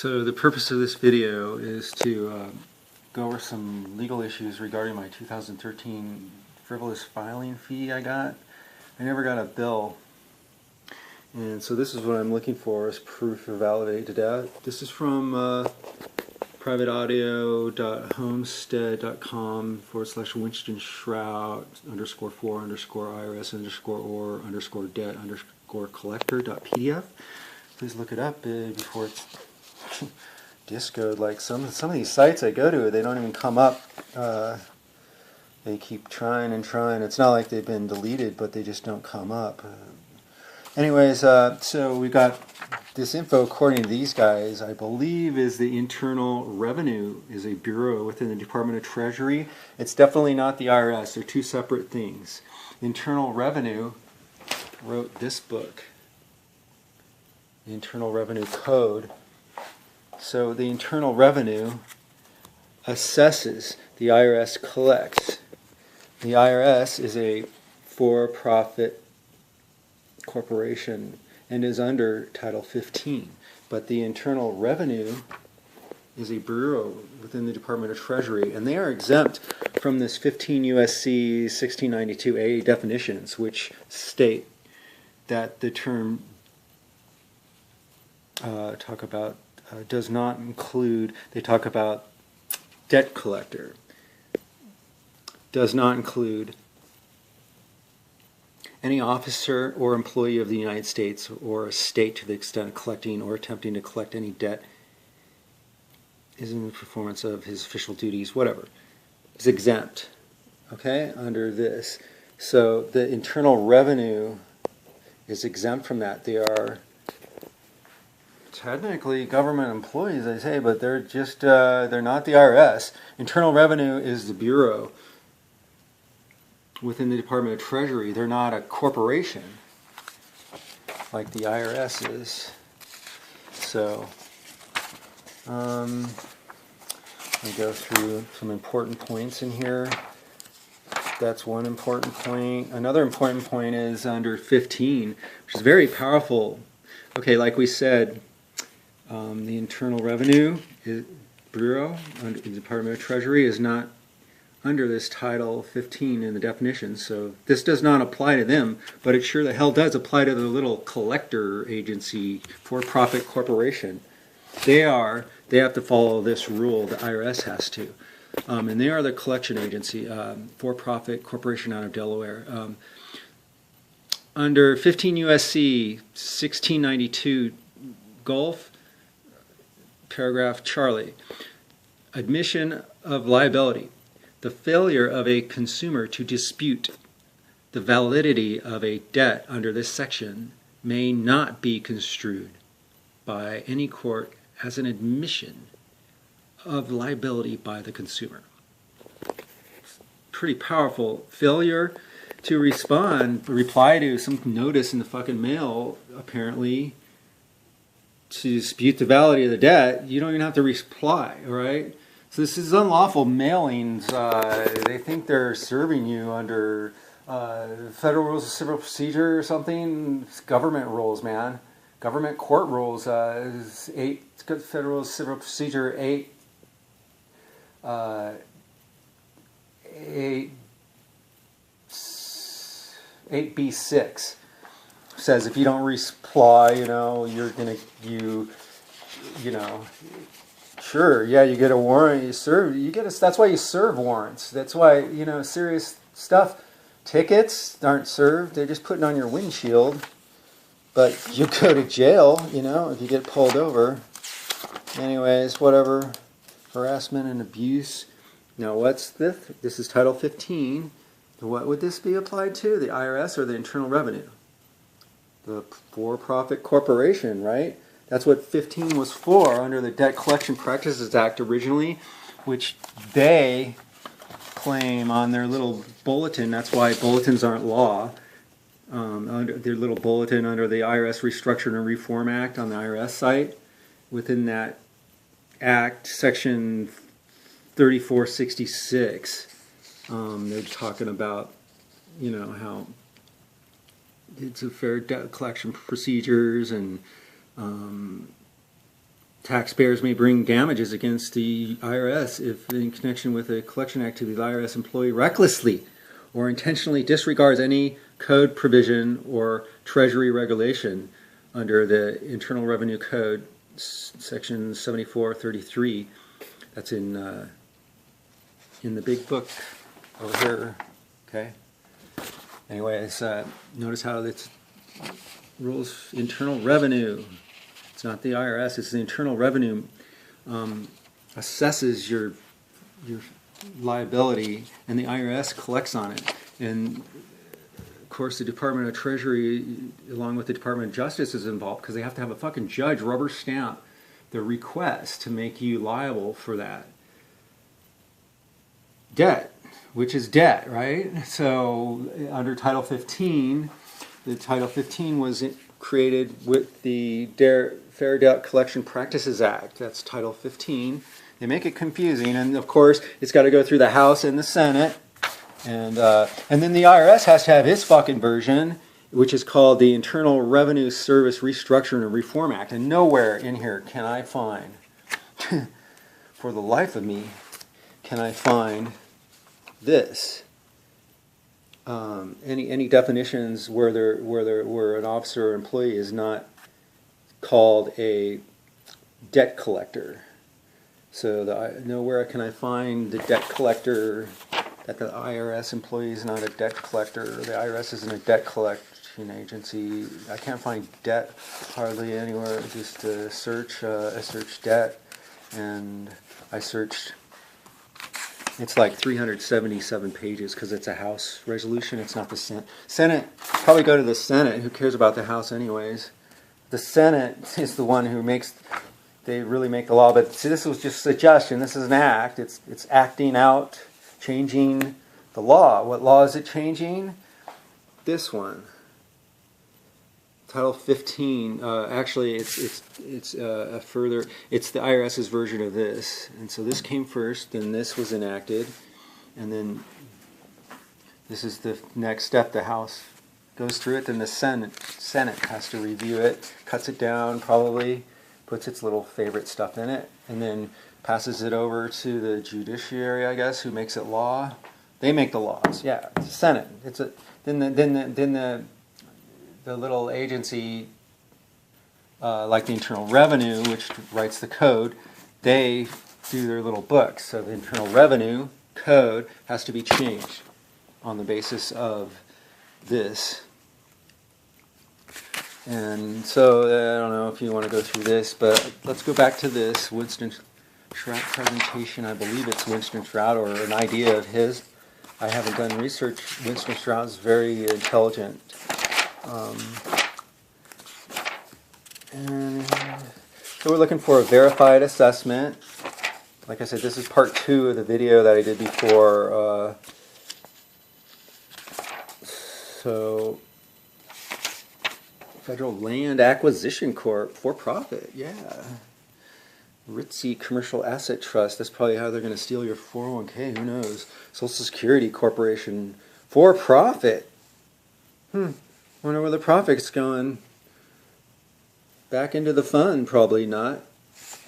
So the purpose of this video is to go over some legal issues regarding my 2013 frivolous filing fee I got. I never got a bill, and so this is what I'm looking for as proof or validated data. This is from privateaudio.homestead.com/Winston Shroud _4 IRS _debt collector.pdf. Please look it up before it's discoed. Like some of these sites I go to, they don't even come up. They keep trying and trying. It's not like they've been deleted, but they just don't come up. Anyways, so we've got this info according to these guys, I believe, is the Internal Revenue is a bureau within the Department of Treasury. It's definitely not the IRS. They're two separate things. Internal Revenue wrote this book, the Internal Revenue Code. So the Internal Revenue assesses, the IRS collects. The IRS is a for-profit corporation and is under Title 15. But the Internal Revenue is a bureau within the Department of Treasury, and they are exempt from this 15 U.S.C. 1692A definitions, which state that the term does not include, they talk about debt collector, does not include any officer or employee of the United States or a state to the extent of collecting or attempting to collect any debt is in the performance of his official duties, whatever, is exempt, okay, under this. So the Internal Revenue is exempt from that. They are technically government employees, I say, but they're just, they're not the IRS. Internal Revenue is the bureau within the Department of Treasury. They're not a corporation like the IRS is. So, let me go through some important points in here. That's one important point. Another important point is under 15, which is very powerful. Okay, like we said, the Internal Revenue Bureau under the Department of Treasury is not under this Title 15 in the definition, so this does not apply to them, but it sure the hell does apply to the little collector agency, for-profit corporation. They have to follow this rule, the IRS has to. And they are the collection agency, for-profit corporation out of Delaware. Under 15 U.S.C. 1692 Gulf, paragraph Charlie, admission of liability. The failure of a consumer to dispute the validity of a debt under this section may not be construed by any court as an admission of liability by the consumer. Pretty powerful. Failure to reply to some notice in the fucking mail, apparently, to dispute the validity of the debt, you don't even have to reply, right? So this is unlawful mailings. They think they're serving you under Federal Rules of Civil Procedure or something. It's government rules, man. Government court rules. Federal Rules of Civil Procedure 8B6 says if you don't reply, you're gonna sure, yeah, you get a warrant, that's why you serve warrants. That's why, serious stuff. Tickets aren't served, they're just putting on your windshield. But you go to jail, if you get pulled over. Anyways, whatever. Harassment and abuse. Now what's this? This is Title 15. What would this be applied to? The IRS or the Internal Revenue? The for-profit corporation, right? That's what 15 was for under the Debt Collection Practices Act originally, which they claim on their little bulletin. That's why bulletins aren't law. Under their little bulletin under the IRS Restructuring Reform Act on the IRS site. Within that act, section 3466, they're talking about, how it's a fair debt collection procedures and taxpayers may bring damages against the IRS if in connection with a collection activity the IRS employee recklessly or intentionally disregards any code provision or treasury regulation under the Internal Revenue Code, section 7433. That's in the big book over here. Okay. Anyways, notice how it's rules internal revenue. It's not the IRS. It's the Internal Revenue assesses your liability, and the IRS collects on it. And of course, the Department of Treasury, along with the Department of Justice, is involved because they have to have a fucking judge rubber stamp the request to make you liable for that debt, which is debt, right? So under Title 15, the Title 15 was created with the Fair Debt Collection Practices Act. That's Title 15. They make it confusing, and of course, it's got to go through the House and the Senate, and then the IRS has to have its fucking version, which is called the Internal Revenue Service Restructuring Reform Act. And nowhere in here can I find, for the life of me, can I find this. Any definitions where an officer or employee is not called a debt collector. So nowhere can I find the debt collector, that the IRS employee is not a debt collector, or the IRS isn't a debt collection agency. I can't find debt hardly anywhere. Just I searched debt, and I searched. It's like 377 pages because it's a House resolution. It's not the Senate. Senate, probably go to the Senate. Who cares about the House anyways? The Senate is the one who they really make the law. But see, this was just suggestion. This is an act. It's acting out, changing the law. What law is it changing? This one. Title 15. Actually, it's a further. It's the IRS's version of this, and so this came first. Then this was enacted, and then this is the next step. The House goes through it. Then the Senate has to review it, cuts it down, probably puts its little favorite stuff in it, and then passes it over to the judiciary, I guess, who makes it law. They make the laws. Yeah, it's the Senate. Then the little agency, like the Internal Revenue, which writes the code, they do their little books. So the Internal Revenue code has to be changed on the basis of this. And so I don't know if you want to go through this, but let's go back to this Winston Shrout presentation. I believe it's Winston Shrout or an idea of his. I haven't done research. Winston Shrout is very intelligent. And so we're looking for a verified assessment. Like I said, this is part 2 of the video that I did before. So, Federal Land Acquisition Corp, for profit, yeah. Ritzy Commercial Asset Trust, that's probably how they're going to steal your 401k, who knows. Social Security Corporation, for profit. Wonder where the profit's going. Back into the fund, probably not.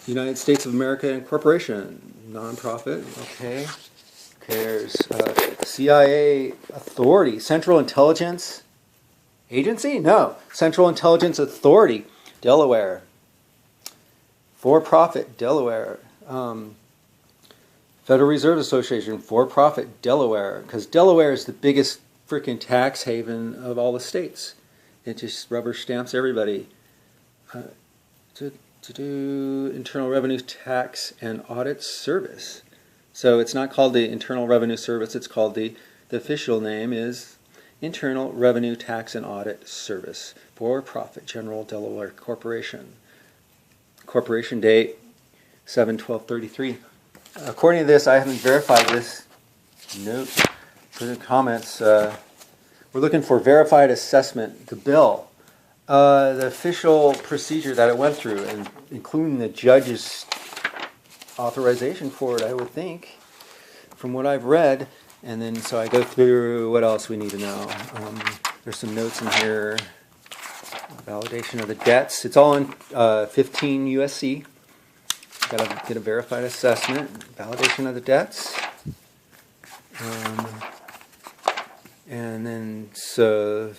United States of America Incorporation, non-profit, okay. There's CIA Authority, Central Intelligence Agency? No, Central Intelligence Authority, Delaware. For-profit, Delaware. Federal Reserve Association, for-profit, Delaware. Because Delaware is the biggest freaking tax haven of all the states. It just rubber stamps everybody. To do Internal Revenue Tax and Audit Service. So it's not called the Internal Revenue Service, it's called the official name is Internal Revenue Tax and Audit Service. For-profit, General Delaware Corporation. Corporation date 7/12/33. According to this, I haven't verified this. Note for the comments. We're looking for verified assessment. The bill, the official procedure that it went through, and including the judge's authorization for it, I would think, from what I've read. And then so I go through what else we need to know. There's some notes in here. Validation of the debts. It's all in 15 USC. Got to get a verified assessment, validation of the debts. And then, so,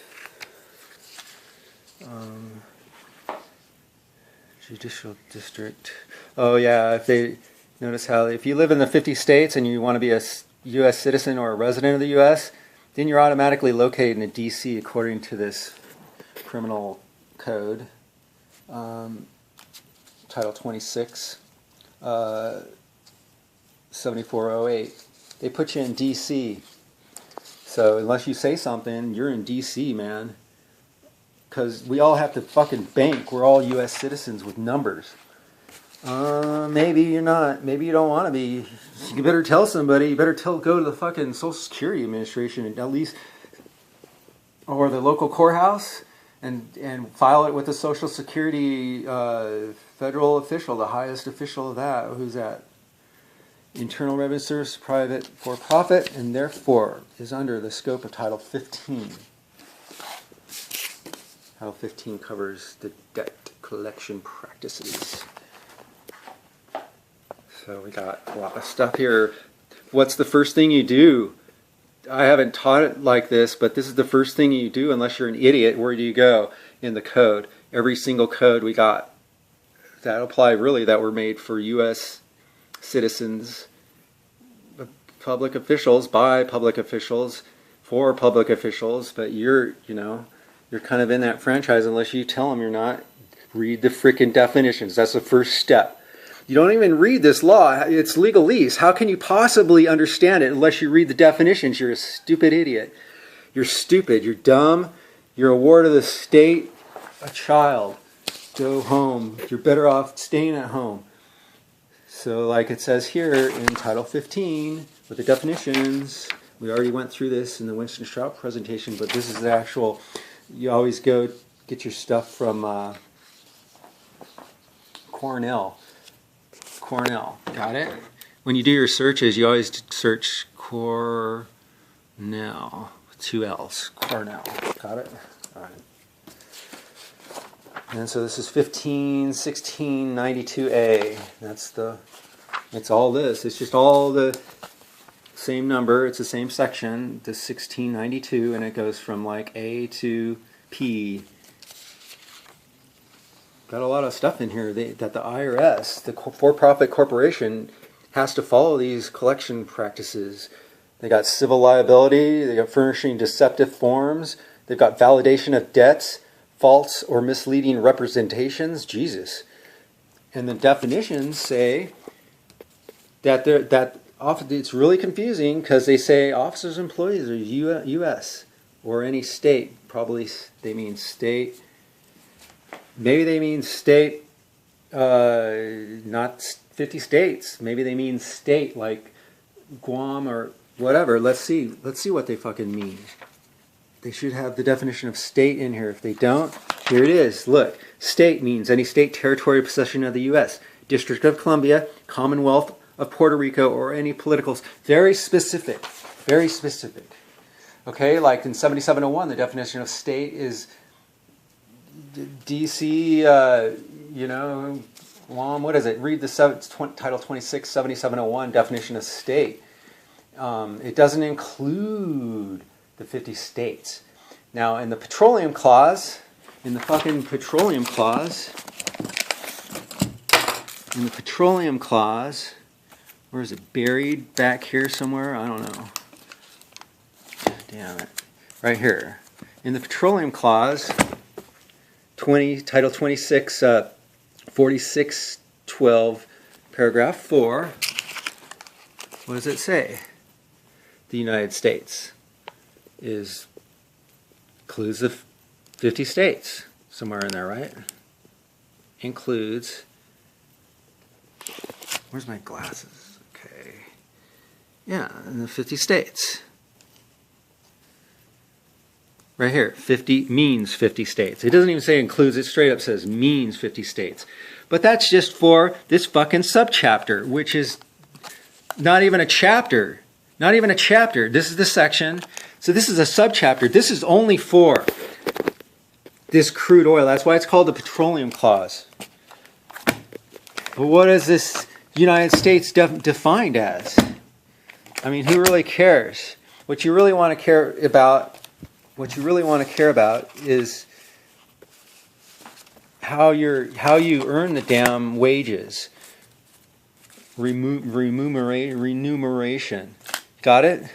judicial district. Oh yeah, if they, notice how if you live in the 50 states and you want to be a U.S. citizen or a resident of the U.S., then you're automatically located in D.C. according to this criminal code, Title 26, 7408. They put you in D.C. So unless you say something, you're in D.C., man. Because we all have to fucking bank. We're all U.S. citizens with numbers. Maybe you're not. Maybe you don't want to be. You better tell somebody. You better go to the fucking Social Security Administration and at least, or the local courthouse, and file it with the Social Security federal official, the highest official of that. Who's that? Internal Revenue Service, private for profit, and therefore is under the scope of Title 15. Title 15 covers the debt collection practices. So we got a lot of stuff here. What's the first thing you do? I haven't taught it like this, but this is the first thing you do unless you're an idiot. Where do you go in the code? Every single code we got that apply really that were made for U.S. citizens, public officials, by public officials, for public officials, but you're kind of in that franchise unless you tell them you're not. Read the freaking definitions. That's the first step. You don't even read this law. It's legalese. How can you possibly understand it unless you read the definitions? You're a stupid idiot. You're stupid. You're dumb. You're a ward of the state. A child. Go home. You're better off staying at home. So like it says here in Title 15 with the definitions, we already went through this in the Winston Strout presentation, but this is the actual, you always go get your stuff from Cornell. Got it? When you do your searches, you always search Cornell, with 2 L's, Cornell. Got it? All right. And so this is 151692A. It's all this. It's just all the same number. It's the same section, the 1692, and it goes from like A to P. Got a lot of stuff in here that the IRS, the for-profit corporation, has to follow these collection practices. They got civil liability, they got furnishing deceptive forms, they've got validation of debts, false or misleading representations, Jesus. And the definitions say that it's really confusing because they say officers, employees are U.S. or any state. Probably they mean state. Maybe they mean state, not 50 states. Maybe they mean state like Guam or whatever. Let's see what they fucking mean. They should have the definition of state in here. If they don't, here it is. Look, state means any state, territory, or possession of the U.S., District of Columbia, Commonwealth of Puerto Rico, or any political. Very specific. Very specific. Okay, like in 7701, the definition of state is D.C., Guam, what is it? Read the Title 26, 7701 definition of state. It doesn't include the 50 states. Now, in the Petroleum Clause, in the Petroleum Clause, where is it? Buried back here somewhere? I don't know. Damn it. Right here. In the Petroleum Clause, Title 26, 4612, paragraph 4, what does it say? The United States includes the 50 states, somewhere in there, right? Includes, where's my glasses? Okay. Yeah, in the 50 states. Right here, 50 means 50 states. It doesn't even say includes, it straight up says means 50 states. But that's just for this fucking subchapter, which is not even a chapter. Not even a chapter. This is the section. So this is a subchapter. This is only for this crude oil. That's why it's called the Petroleum Clause. But what is this United States defined as? I mean, who really cares? What you really want to care about, is how you earn the damn wages. Remuneration. Got it?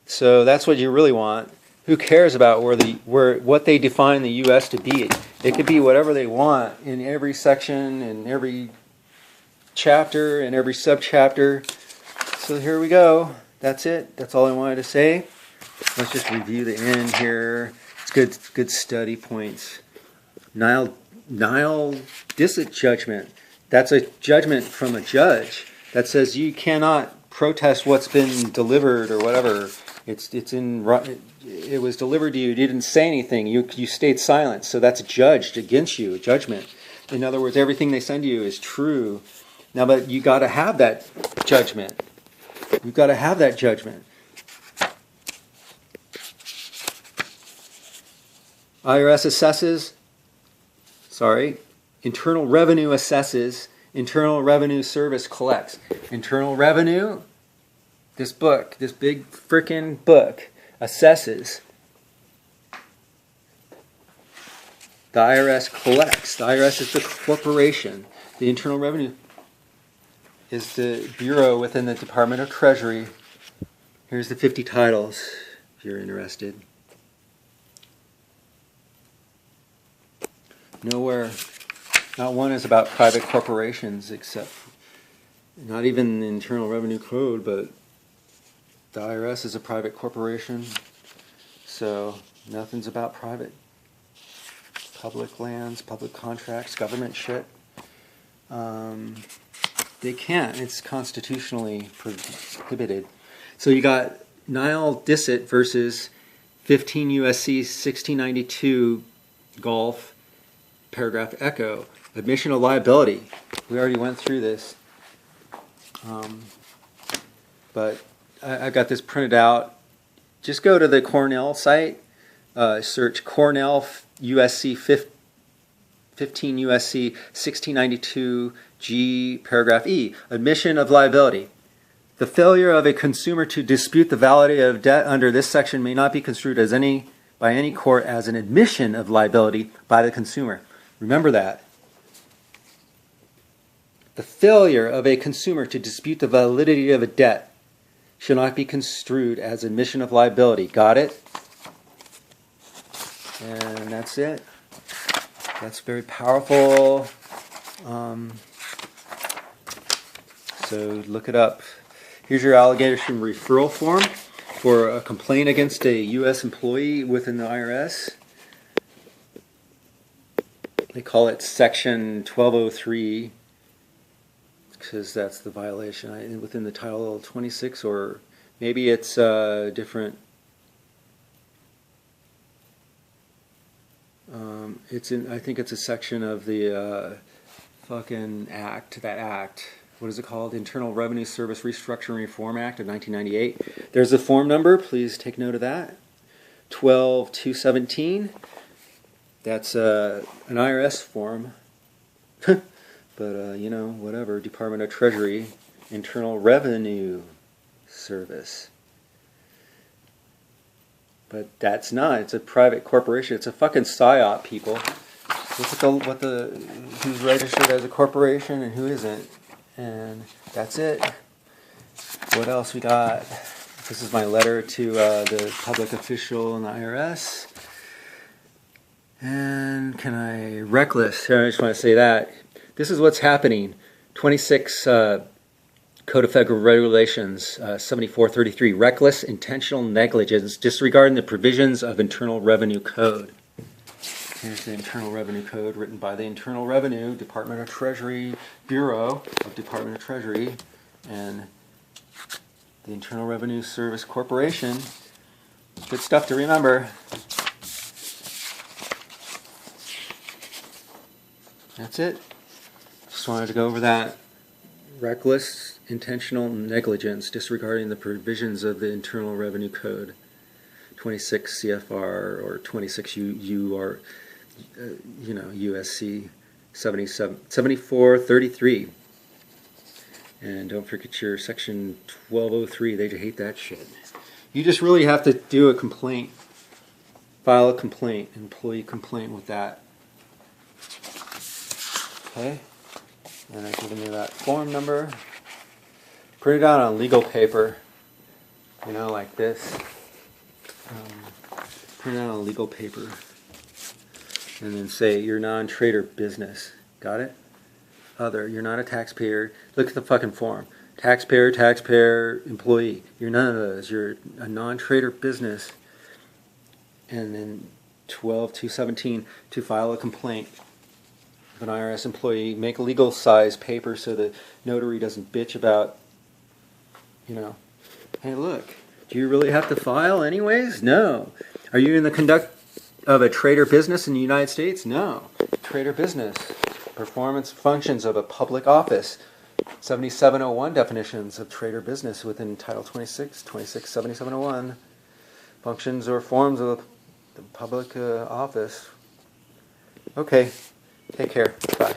So that's what you really want. Who cares about what they define the U.S. to be? It could be whatever they want in every section, in every chapter, and every subchapter. So here we go. That's it. That's all I wanted to say. Let's just review the end here. It's good study points. Nihil-dicit judgment. That's a judgment from a judge that says you cannot protest what's been delivered or whatever. It was delivered to you. You didn't say anything. You stayed silent. So that's judged against you, a judgment. In other words, everything they send you is true. Now, but you got to have that judgment. You've got to have that judgment. IRS assesses. Internal Revenue assesses. Internal Revenue Service collects. Internal Revenue. This big frickin' book, assesses. The IRS collects. The IRS is the corporation. The Internal Revenue is the bureau within the Department of Treasury. Here's the 50 titles, if you're interested. Nowhere, not one is about private corporations, except not even the Internal Revenue Code, but the IRS is a private corporation, so nothing's about public lands, public contracts, government shit. They can't. It's constitutionally prohibited. So you got Nihil-dicit versus 15 U.S.C. 1692 Golf, paragraph echo. Admission of liability. We already went through this. But I've got this printed out. Just go to the Cornell site. Search Cornell USC 15 USC 1692 G paragraph E. Admission of liability. The failure of a consumer to dispute the validity of debt under this section may not be construed by any court as an admission of liability by the consumer. Remember that. The failure of a consumer to dispute the validity of a debt shall not be construed as admission of liability. Got it? And that's it. That's very powerful. So look it up. Here's your allegation referral form for a complaint against a U.S. employee within the IRS. They call it Section 1203 because that's the violation within the Title 26, or maybe it's different. I think it's a section of the fucking act. That act. What is it called? Internal Revenue Service Restructuring Reform Act of 1998. There's a form number. Please take note of that. 12217. That's an IRS form. But, whatever. Department of Treasury. Internal Revenue Service. But that's not. It's a private corporation. It's a fucking PSYOP, people. Look at who's registered as a corporation and who isn't. And that's it. What else we got? This is my letter to the public official in the IRS. And reckless. I just want to say that. This is what's happening. 26 Code of Federal Regulations, 7433. Reckless, intentional negligence, disregarding the provisions of Internal Revenue Code. Here's the Internal Revenue Code written by the Internal Revenue, Department of Treasury, Bureau of Department of Treasury, and the Internal Revenue Service Corporation. Good stuff to remember. That's it. Just wanted to go over that. Reckless, intentional negligence, disregarding the provisions of the Internal Revenue Code. 26 CFR or 26 USC 7433. And don't forget your section 1203. They hate that shit. You just really have to do a complaint. File a complaint, employee complaint with that. Okay? And I've given you that form number. Print it out on legal paper. You know, like this. Print it out on legal paper. And then say you're non-trader business. Got it? Other. You're not a taxpayer. Look at the fucking form. Taxpayer, employee. You're none of those. You're a non-trader business. And then 12-217 to file a complaint of an IRS employee. Make a legal size paper so the notary doesn't bitch about, you know, hey, look, do you really have to file anyways? No. Are you in the conduct of a trader business in the United States? No. Trader business. Performance functions of a public office. 7701 definitions of trader business within Title 26, 7701. Functions or forms of the public office. Okay. Take care. Bye.